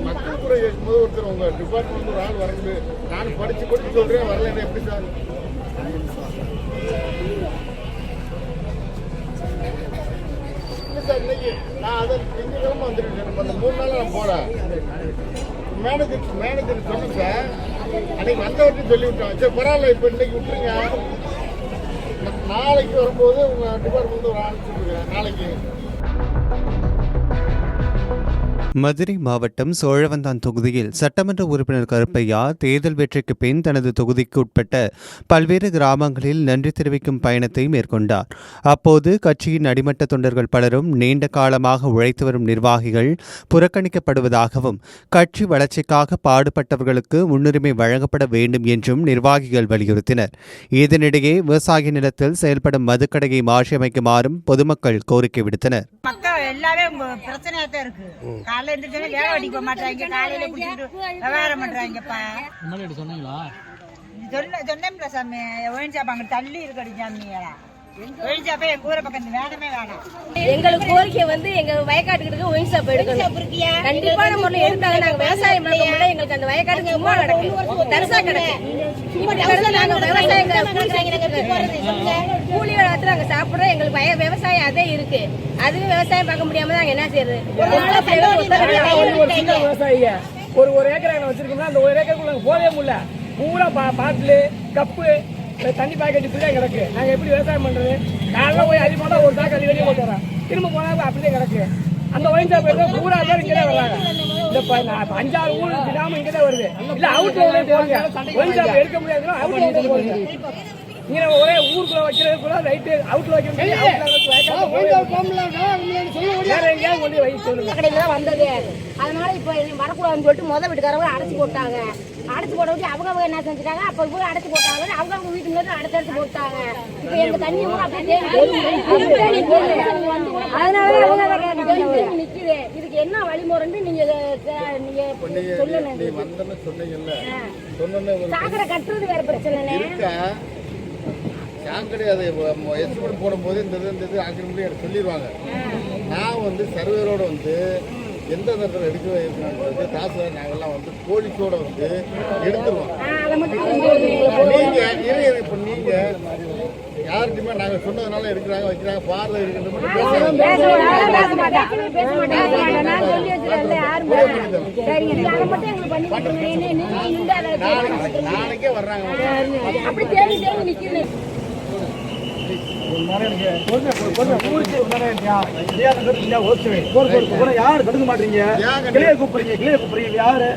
மக்கள் கூட இருக்கும்போது ஒருத்தர் உங்க டிபார்ட்மெண்ட் ஒரு ஆள் வரது நான் படிச்சு சொல்றேன் வரல எப்படி சார் சார் இன்னைக்கு நான் அதை திங்கக்கிழமை வந்துருக்கேன் அந்த 3 நாள் நான் போறேன் மேனேஜர் சொன்னேன் சார் அன்னைக்கு வந்தவர்கிட்ட சொல்லி விட்டோம் சரி பரவாயில்ல இப்போ இன்னைக்கு விட்டுருங்க நாளைக்கு வரும்போது உங்க டிபார்ட்மெண்ட் ஒரு ஆள் சொல்லிருக்கேன் நாளைக்கு. மதுரை மாவட்டம் சோழவந்தான் தொகுதியில் சட்டமன்ற உறுப்பினர் கருப்பையா தேர்தல் வெற்றிக்கு பின் தனது தொகுதிக்கு உட்பட்ட பல்வேறு கிராமங்களில் நன்றி தெரிவிக்கும் பயணத்தை மேற்கொண்டார். அப்போது கட்சியின் அடிமட்ட தொண்டர்கள் பலரும் நீண்ட காலமாக உழைத்து வரும் நிர்வாகிகள் புறக்கணிக்கப்படுவதாகவும் கட்சி வளர்ச்சிக்காக பாடுபட்டவர்களுக்கு முன்னுரிமை வழங்கப்பட வேண்டும் என்றும் நிர்வாகிகள் வலியுறுத்தினர். இதனிடையே விவசாய நிலத்தில் செயல்படும் மதுக்கடையை மாற்றியமைக்குமாறும் பொதுமக்கள் கோரிக்கை விடுத்தனர். எல்லாமே பிரச்சனையா தான் இருக்கு. காலையில எந்திரிச்சு வேலை வெடிக்க மாட்டாங்க, காலையில குடிச்சிட்டு விவகாரம் பண்றாங்கப்பா. சொன்னீங்களா? சொன்னேன்ல சாமி, ஒயின் சாப் அங்க தள்ளி இருக்கடி சாமியா. ஒயின் சாப்பே எங்க ஊரை பக்கம் வேணவே வேணாம். எங்களுக்கு கோரிக்கை வந்து எங்க வயக்காட்டுக்கு ஒயின் சாப் எடுக்கணும். கண்டிப்பான முறையில் எடுத்தாங்க. நாங்க விவசாயம் பண்ணோம்ல, எங்களுக்கு அந்த வயக்காட்டுக்கு சும்மா நடக்கு, தரிசா கிடக்கு. நாங்க விவசாயம் கூலி வேலை நாங்க சாப்பிடுறோம். எங்களுக்கு விவசாயம் அதே இருக்கு. அதுவே விவசாயம் பார்க்க முடியாம தான் என்ன செய்யறது. விவசாயிங்க ஒரு ஏக்கர் வச்சிருக்கோம்னா அந்த 1 ஏக்கருக்குள்ள போதே முடியல. பூரா பாட்டிலு கப்பு தண்ணி பாக்கெட்டு இப்படிதான் கிடக்கு. நாங்க எப்படி விவசாயம் பண்றது? காலைல போய் அடி போட்டா ஒரு சாக்கு அடி வெளியே போட்டுறோம், திரும்ப போனா அப்படியே கிடக்கு. அந்த ஒயின் ஷாப் பூரா பேர் இங்கதான் வர்றாங்க. இந்த 5-6 ஊர் கிராமம் இங்கதான் வருது. இல்ல அவுட்ல போங்க, ஒயின் ஷாப் எடுக்க முடியாதுன்னா அவுட்ல போங்க. நீங்க ஒரே ஊருக்குள்ள வைக்கிறது கூட ரைட்டு, அவுட்ல வைக்கிறது வேற எங்கேயாவது கொண்டு வைக்க சொல்லுங்க. கடையில வந்தது, அதனால இப்ப வரக்கூடாதுன்னு சொல்லிட்டு முதல் வீட்டுக்காரங்க அடைச்சு போட்டாங்க. அடைச்சு போட்டவங்க அவங்க என்ன செஞ்சுட்டாங்க, அப்ப போய் அடைச்சு போட்டாங்க. அவங்க வீட்டு முன்னாடி அடுத்தடுத்து போட்டாங்க. இப்ப எங்க தண்ணி கூட அப்படியே அதனால அவங்க நிக்குது. இதுக்கு என்ன வழிமுறைன்னு நீங்க சொல்லணும். சாக்கடை கட்டுறது வேற பிரச்சனை. சாக்கடை அதை எஸ்டிமேட் போடும்போது இந்த இது ஆக்கிரமிப்பு எனக்கு சொல்லிடுவாங்க. நான் வந்து சர்வேரோட வந்து எந்த நேரத்தில் எடுக்க இருக்கிறாங்க தாசில்தார் நாங்கள்லாம் வந்து போலீஸோட வந்து எடுத்துருவோம். நீங்கள் இப்போ நீங்கள் யார்கிட்டயுமே நாங்கள் சொன்னதுனால எடுக்கிறாங்க வைக்கிறாங்க பார்வை நாளைக்கே வர்றாங்க. யாரு கண்டுக்க மாட்டீங்க? கிளிய கூப்பிடுறீங்க யாரு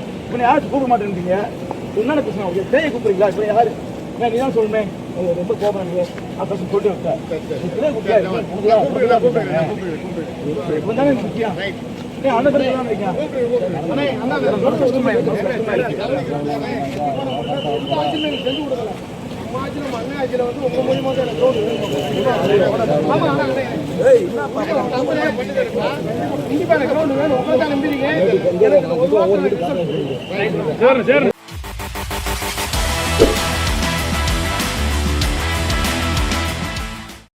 கூப்பிட மாட்டேன்றீங்க. என்னென்ன பிரச்சனை? கிளிய கூப்பிடுறீங்களா? இப்ப யாரு நீதான் சொல்லுமே. ரொம்ப கோபம் சொல்லிட்டு முக்கியம் அந்த மண்ணாச்சில வந்து உங்க மூலியமா தான் கண்டிப்பா எனக்கு நம்பிருக்கேன்.